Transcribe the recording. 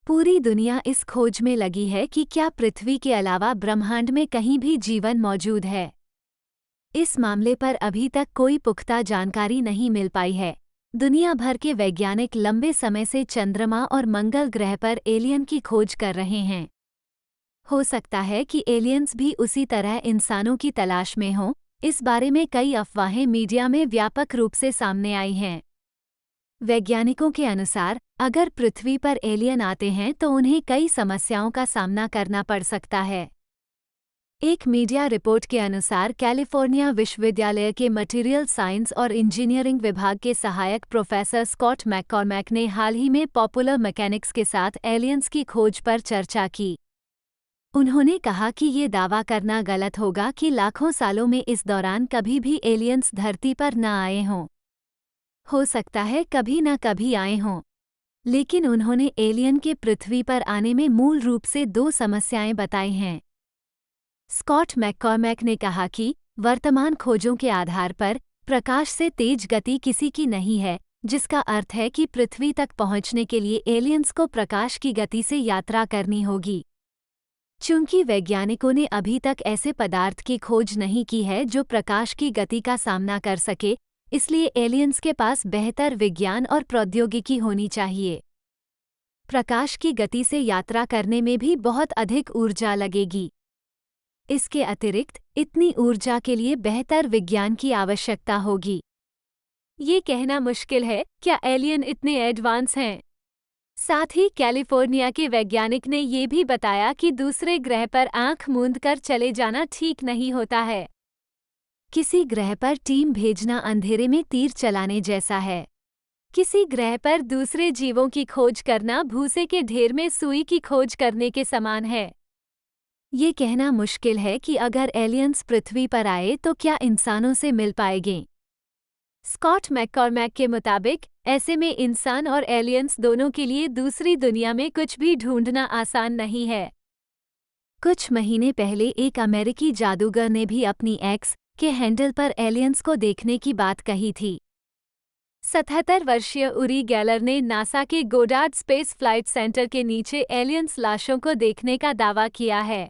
पूरी दुनिया इस खोज में लगी है कि क्या पृथ्वी के अलावा ब्रह्मांड में कहीं भी जीवन मौजूद है। इस मामले पर अभी तक कोई पुख्ता जानकारी नहीं मिल पाई है। दुनिया भर के वैज्ञानिक लंबे समय से चंद्रमा और मंगल ग्रह पर एलियन की खोज कर रहे हैं। हो सकता है कि एलियंस भी उसी तरह इंसानों की तलाश में हों। इस बारे में कई अफवाहें मीडिया में व्यापक रूप से सामने आई हैं। वैज्ञानिकों के अनुसार, अगर पृथ्वी पर एलियन आते हैं तो उन्हें कई समस्याओं का सामना करना पड़ सकता है। एक मीडिया रिपोर्ट के अनुसार कैलिफोर्निया विश्वविद्यालय के मटेरियल साइंस और इंजीनियरिंग विभाग के सहायक प्रोफेसर स्कॉट मैककॉर्मैक ने हाल ही में पॉपुलर मैकेनिक्स के साथ एलियंस की खोज पर चर्चा की। उन्होंने कहा कि ये दावा करना गलत होगा कि लाखों सालों में इस दौरान कभी भी एलियंस धरती पर न आए हों। हो सकता है कभी न कभी आए हों, लेकिन उन्होंने एलियन के पृथ्वी पर आने में मूल रूप से दो समस्याएं बताई हैं। स्कॉट मैककॉर्मैक ने कहा कि वर्तमान खोजों के आधार पर प्रकाश से तेज गति किसी की नहीं है, जिसका अर्थ है कि पृथ्वी तक पहुंचने के लिए एलियंस को प्रकाश की गति से यात्रा करनी होगी। चूंकि वैज्ञानिकों ने अभी तक ऐसे पदार्थ की खोज नहीं की है जो प्रकाश की गति का सामना कर सके, इसलिए एलियंस के पास बेहतर विज्ञान और प्रौद्योगिकी होनी चाहिए। प्रकाश की गति से यात्रा करने में भी बहुत अधिक ऊर्जा लगेगी। इसके अतिरिक्त इतनी ऊर्जा के लिए बेहतर विज्ञान की आवश्यकता होगी। ये कहना मुश्किल है, क्या एलियन इतने एडवांस हैं? साथ ही कैलिफोर्निया के वैज्ञानिक ने ये भी बताया कि दूसरे ग्रह पर आंख मूंद कर चले जाना ठीक नहीं होता है। किसी ग्रह पर टीम भेजना अंधेरे में तीर चलाने जैसा है। किसी ग्रह पर दूसरे जीवों की खोज करना भूसे के ढेर में सुई की खोज करने के समान है। ये कहना मुश्किल है कि अगर एलियंस पृथ्वी पर आए तो क्या इंसानों से मिल पाएंगे। स्कॉट मैककॉर्मैक के मुताबिक ऐसे में इंसान और एलियंस दोनों के लिए दूसरी दुनिया में कुछ भी ढूंढना आसान नहीं है। कुछ महीने पहले एक अमेरिकी जादूगर ने भी अपनी एक्स के हैंडल पर एलियंस को देखने की बात कही थी। 77 वर्षीय उरी गैलर ने नासा के गोडार्ड स्पेस फ्लाइट सेंटर के नीचे एलियंस लाशों को देखने का दावा किया है।